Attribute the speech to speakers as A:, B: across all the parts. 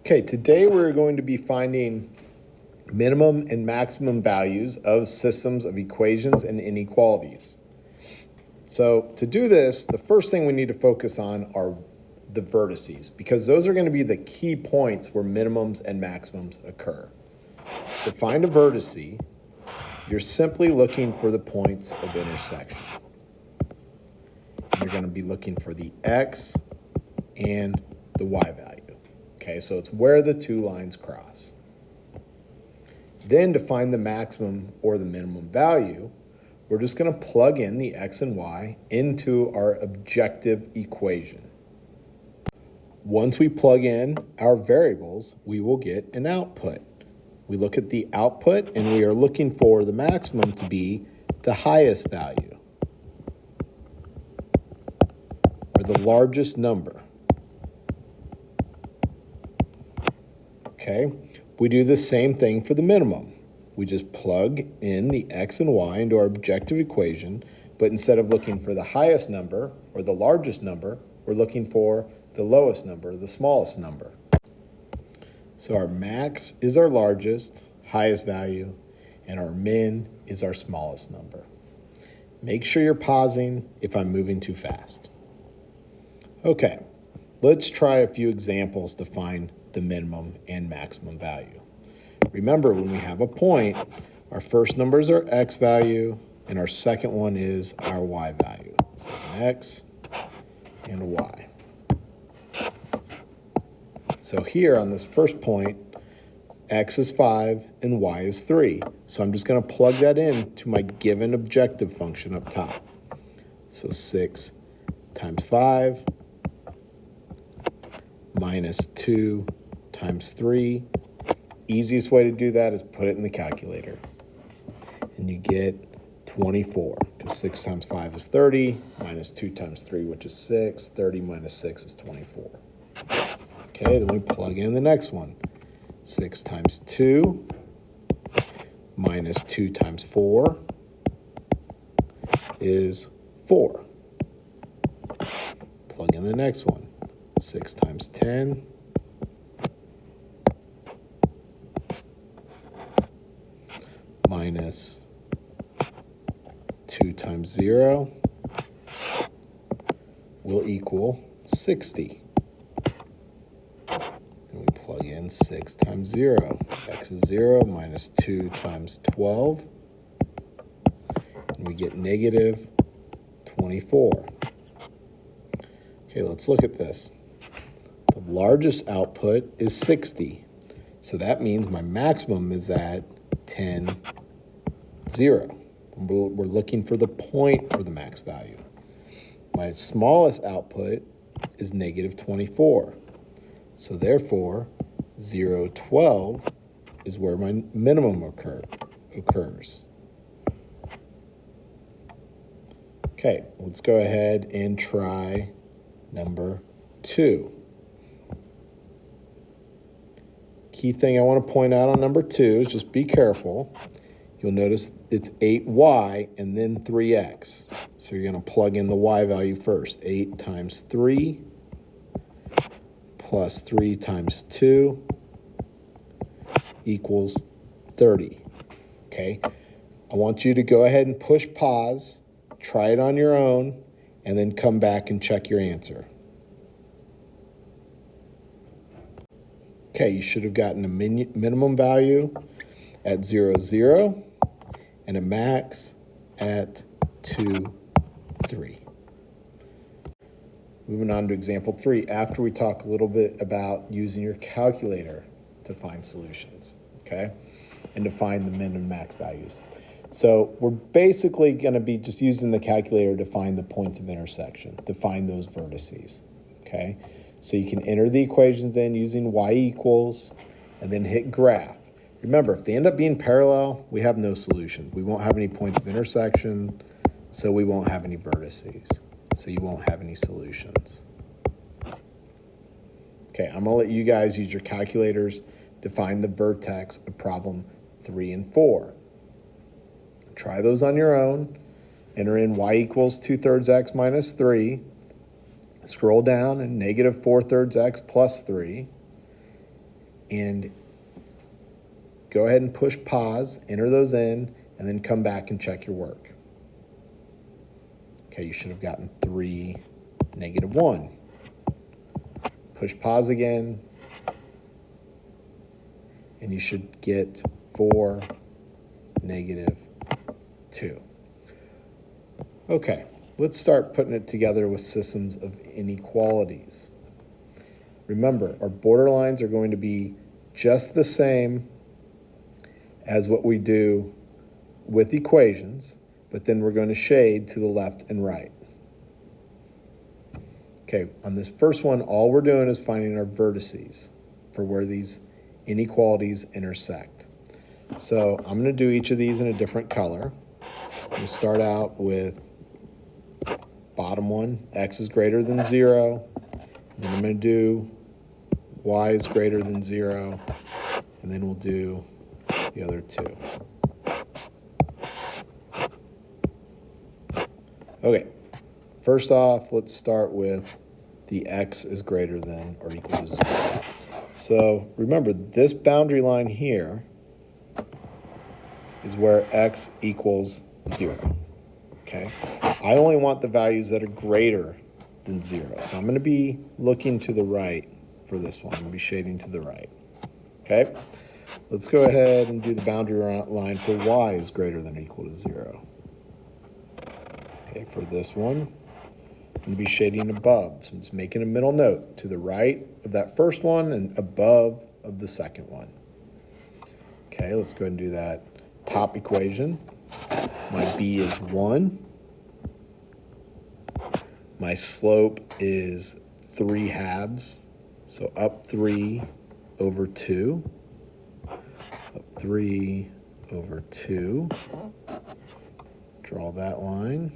A: Okay, today we're going to be finding minimum and maximum values of systems of equations and inequalities. So to do this, the first thing we need to focus on are the vertices, because those are going to be the key points where minimums and maximums occur. To find a vertice, you're simply looking for the points of intersection. You're going to be looking for the x and the y value. Okay, so it's where the two lines cross. Then to find the maximum or the minimum value, we're just going to plug in the x and y into our objective equation. Once we plug in our variables, we will get an output. We look at the output and we are looking for the maximum to be the highest value or the largest number. Okay, we do the same thing for the minimum. We just plug in the x and y into our objective equation, but instead of looking for the highest number or the largest number, we're looking for the lowest number, the smallest number. So our max is our largest, highest value, and our min is our smallest number. Make sure you're pausing if I'm moving too fast. Okay, let's try a few examples to find the minimum and maximum value. Remember, when we have a point, our first number is our x value, and our second one is our y value. So an x and a y. So here on this first point, x is 5 and y is 3. So I'm just going to plug that in to my given objective function up top. So 6 times 5 minus 2 times 3. Easiest way to do that is put it in the calculator. And you get 24, because 6 times 5 is 30, minus 2 times 3, which is 6. 30 minus 6 is 24. Okay, then we plug in the next one. 6 times 2 minus 2 times 4 is 4. Plug in the next one. 6 times 10 minus 2 times 0 will equal 60. And we plug in 6 times 0. X is 0 minus 2 times 12. And we get negative 24. Okay, let's look at this. The largest output is 60. So that means my maximum is at 10, 0. We're looking for the point for the max value. My smallest output is negative 24. So therefore, 0, 12 is where my minimum occurs. Okay, let's go ahead and try number 2. Key thing I want to point out on number 2 is just be careful. You'll notice it's 8y and then 3x. So you're going to plug in the y value first. 8 times 3 plus 3 times 2 equals 30. Okay, I want you to go ahead and push pause, try it on your own, and then come back and check your answer. Okay, you should have gotten a minimum value at 0, 0, and a max at 2, 3. Moving on to example 3, after we talk a little bit about using your calculator to find solutions, okay, and to find the min and max values. So we're basically going to be just using the calculator to find the points of intersection, to find those vertices, okay? So you can enter the equations in using y equals, and then hit graph. Remember, if they end up being parallel, we have no solution. We won't have any points of intersection, so we won't have any vertices. So you won't have any solutions. Okay, I'm gonna let you guys use your calculators to find the vertex of problem 3 and 4. Try those on your own. Enter in y equals 2/3 x minus 3. Scroll down and negative 4/3 x plus 3. and go ahead and push pause, enter those in, and then come back and check your work. Okay, you should have gotten 3, -1. Push pause again, and you should get 4, -2. Okay, let's start putting it together with systems of inequalities. Remember, our borderlines are going to be just the same as what we do with equations, but then we're going to shade to the left and right. Okay, on this first one, all we're doing is finding our vertices for where these inequalities intersect. So I'm going to do each of these in a different color. I'm going to start out with bottom one, x is greater than 0. Then I'm going to do y is greater than 0. And then we'll do the other two. Okay, first off, let's start with the x is greater than or equal to 0. So remember, this boundary line here is where x equals 0. Okay, I only want the values that are greater than 0. So I'm going to be looking to the right for this one. I'm going to be shading to the right. Okay, let's go ahead and do the boundary line for y is greater than or equal to 0. Okay, for this one, I'm going to be shading above. So I'm just making a middle note to the right of that first one and above of the second one. Okay, let's go ahead and do that top equation. My b is 1. My slope is 3/2. So up 3 over 2. Up 3 over 2. Draw that line.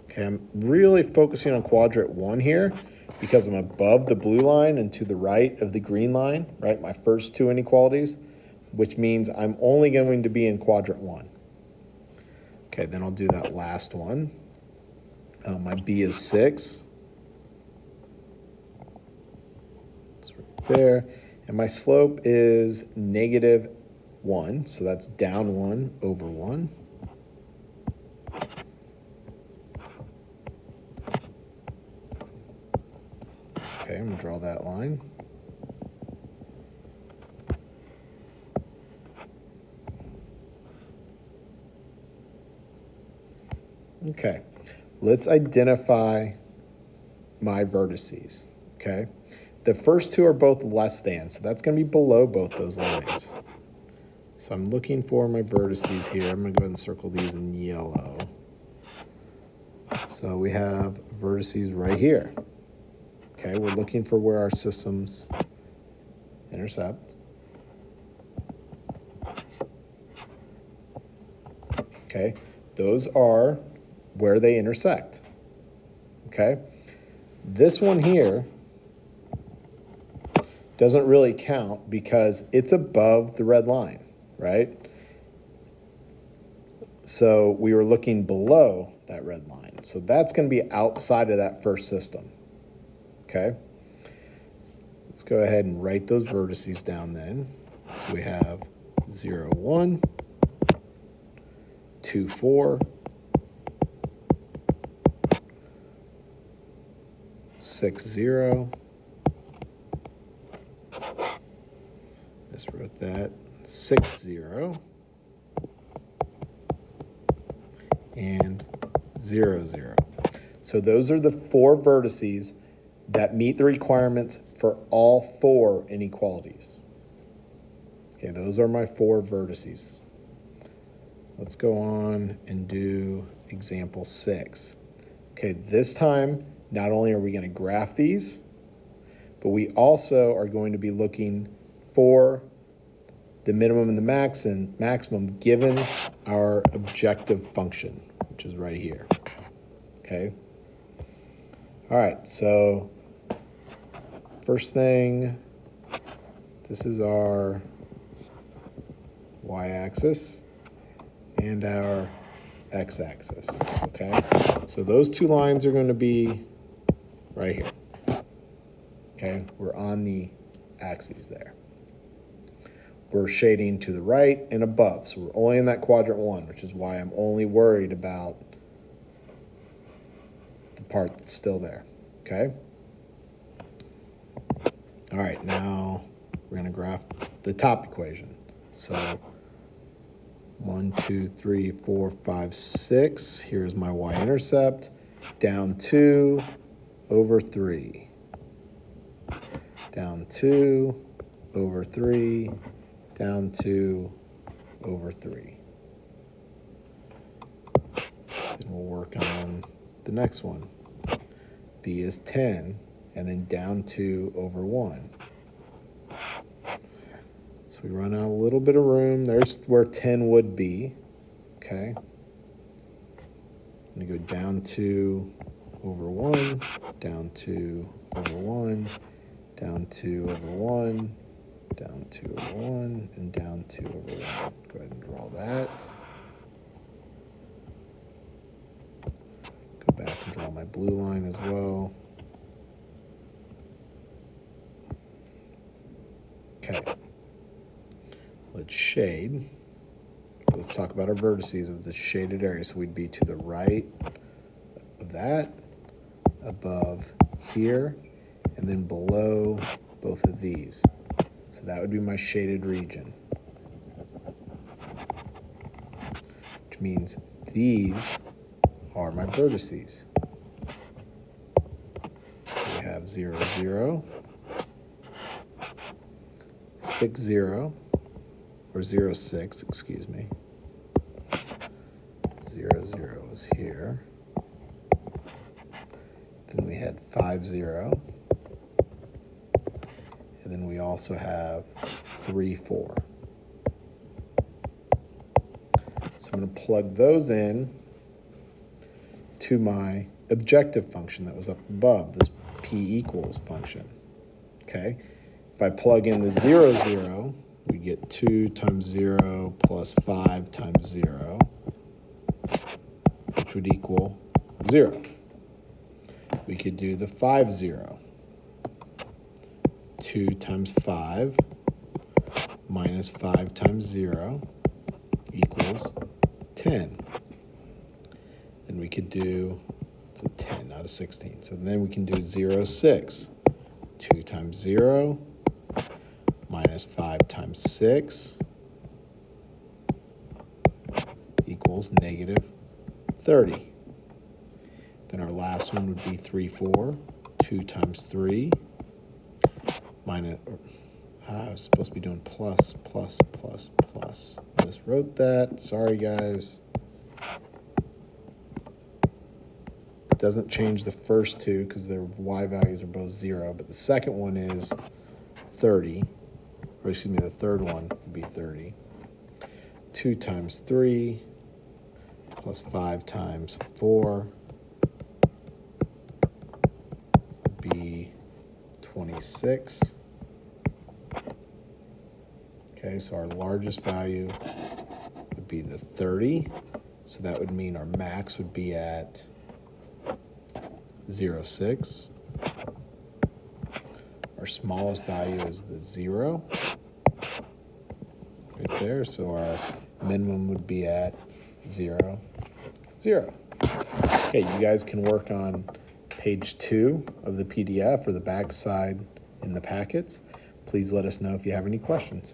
A: Okay, I'm really focusing on quadrant 1 here because I'm above the blue line and to the right of the green line, right? My first two inequalities, which means I'm only going to be in quadrant 1. Okay, then I'll do that last one. My b is 6. It's right there. And my slope is -1, so that's down 1 over 1. Okay, I'm going to draw that line. Okay, let's identify my vertices, okay? The first two are both less than, so that's going to be below both those lines. So I'm looking for my vertices here. I'm going to go ahead and circle these in yellow. So we have vertices right here. Okay, we're looking for where our systems intercept. Okay, those are where they intersect. Okay, this one here doesn't really count because it's above the red line, right? So we were looking below that red line. So that's going to be outside of that first system. Okay, let's go ahead and write those vertices down then. So we have 0, 1, 2, 4, 6, 0. Just wrote that. 6, 0. And 0, 0. So those are the 4 vertices that meet the requirements for all 4 inequalities. Okay, those are my 4 vertices. Let's go on and do example 6. Okay, this time, not only are we going to graph these, but we also are going to be looking for the minimum and the maximum given our objective function, which is right here. Okay. All right, so first thing, this is our y-axis and our x-axis, okay? So those two lines are going to be right here, Okay, we're on the axes there. We're shading to the right and above, so we're only in that quadrant 1, which is why I'm only worried about the part that's still there, okay? All right, now we're gonna graph the top equation. So 1, 2, 3, 4, 5, 6, here's my y-intercept, down 2 over 3. Down 2 over 3, down 2 over 3. And we'll work on the next one. B is 10, and then down 2 over 1. So we run out a little bit of room. There's where 10 would be, okay? I'm going to go down 2 over 1, down 2 over 1, down 2 over 1, down 2 over 1, and down 2 over 1. Go ahead and draw that. Go back and draw my blue line as well. Okay. Let's shade. Let's talk about our vertices of the shaded area. So we'd be to the right of that, above here, and then below both of these. So that would be my shaded region, which means these are my vertices. So we have 0, 0, 6, 0, or 0, 6, excuse me. 0, 0 is here. Then we had 5, 0. And then we also have 3, 4. So I'm going to plug those in to my objective function that was up above, this p equals function. Okay? If I plug in the 0, 0, we get 2 times 0 plus 5 times 0, which would equal 0. We could do the 5, 0. 2 times 5 minus 5 times 0 equals 10. Then we could do, it's a 10, not a 16. So then we can do 0, 6. 2 times 0 minus 5 times 6 equals negative 30. Then our last one would be 3, 4. 2 times 3 minus, I was supposed to be doing plus, plus, plus, plus. I just wrote that. Sorry, guys. It doesn't change the first two because their y values are both 0, but the second one is 30. Or excuse me, the third one would be 30. 2 times 3 plus 5 times 4 would be 26. Okay, so our largest value would be the 30. So that would mean our max would be at 0, 6. Our smallest value is the 0 right there. So our minimum would be at 0, 0. Okay, you guys can work on page 2 of the PDF or the back side in the packets. Please let us know if you have any questions.